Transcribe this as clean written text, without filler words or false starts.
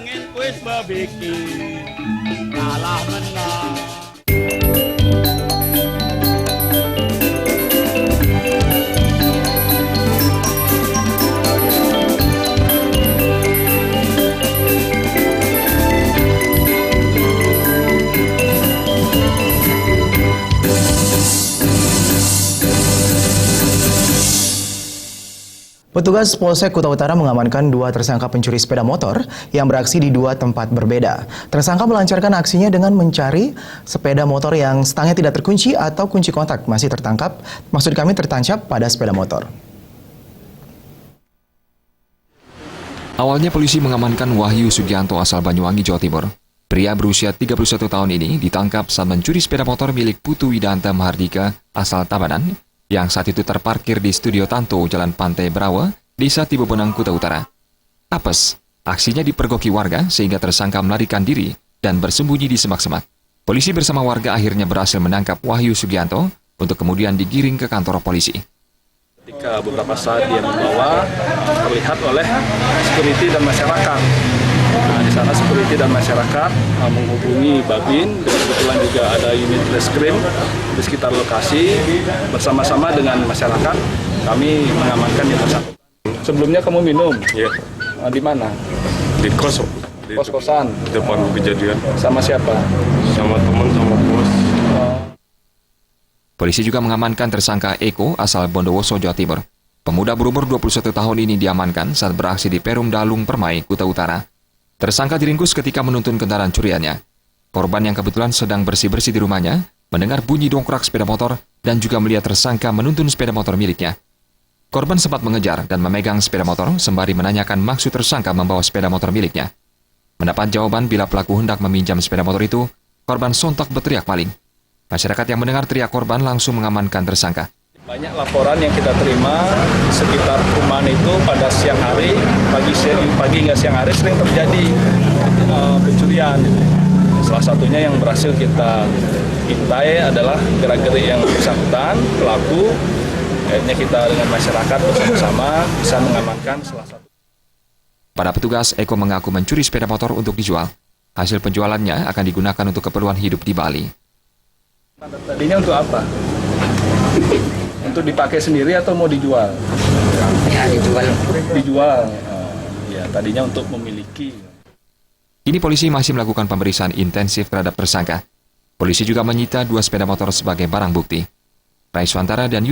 Bayangin kuis berbikin kalah menang. Petugas Polsek Kuta Utara mengamankan 2 tersangka pencuri sepeda motor yang beraksi di 2 tempat berbeda. Tersangka melancarkan aksinya dengan mencari sepeda motor yang stangnya tidak terkunci atau kunci kontak masih tertancap pada sepeda motor. Awalnya polisi mengamankan Wahyu Sugianto asal Banyuwangi, Jawa Timur. Pria berusia 31 tahun ini ditangkap saat mencuri sepeda motor milik Putu Widanta Mahardika asal Tabanan yang saat itu terparkir di Studio Tanto, Jalan Pantai Berawa, Desa Tibobenang, Kuta Utara. Apes, aksinya dipergoki warga sehingga tersangka melarikan diri dan bersembunyi di semak-semak. Polisi bersama warga akhirnya berhasil menangkap Wahyu Sugianto untuk kemudian digiring ke kantor polisi. Ketika beberapa saat dia membawa, terlihat oleh security dan masyarakat. Nah, di sana security dan masyarakat menghubungi Babin, dan kebetulan juga ada unit reskrim di sekitar lokasi. Bersama-sama dengan masyarakat, kami mengamankan yang bersangkutan. Sebelumnya kamu minum? Iya. Di mana? Di kos. Di Kos-kosan? depan kejadian. Sama siapa? Sama teman, sama bos. Polisi juga mengamankan tersangka Eko asal Bondowoso, Jawa Timur. Pemuda berumur 21 tahun ini diamankan saat beraksi di Perum Dalung Permai, Kuta Utara. Tersangka diringkus ketika menuntun kendaraan curiannya. Korban yang kebetulan sedang bersih-bersih di rumahnya mendengar bunyi dongkrak sepeda motor dan juga melihat tersangka menuntun sepeda motor miliknya. Korban sempat mengejar dan memegang sepeda motor sembari menanyakan maksud tersangka membawa sepeda motor miliknya. Mendapat jawaban bila pelaku hendak meminjam sepeda motor itu, korban sontak berteriak maling. Masyarakat yang mendengar teriak korban langsung mengamankan tersangka. Banyak laporan yang kita terima di sekitar perumahan itu pada siang hari, pagi hingga siang hari sering terjadi pencurian. Salah satunya yang berhasil kita intai adalah gerak-gerik yang bersangkutan, pelaku. Akhirnya kita dengan masyarakat bersama-sama bisa mengamankan salah satu. Pada petugas, Eko mengaku mencuri sepeda motor untuk dijual. Hasil penjualannya akan digunakan untuk keperluan hidup di Bali. Tadinya untuk apa? Untuk dipakai sendiri atau mau dijual? Ya, dijual. Dijual. Ya, tadinya untuk memiliki. Kini polisi masih melakukan pemeriksaan intensif terhadap tersangka. Polisi juga menyita 2 sepeda motor sebagai barang bukti. Raiswantara dan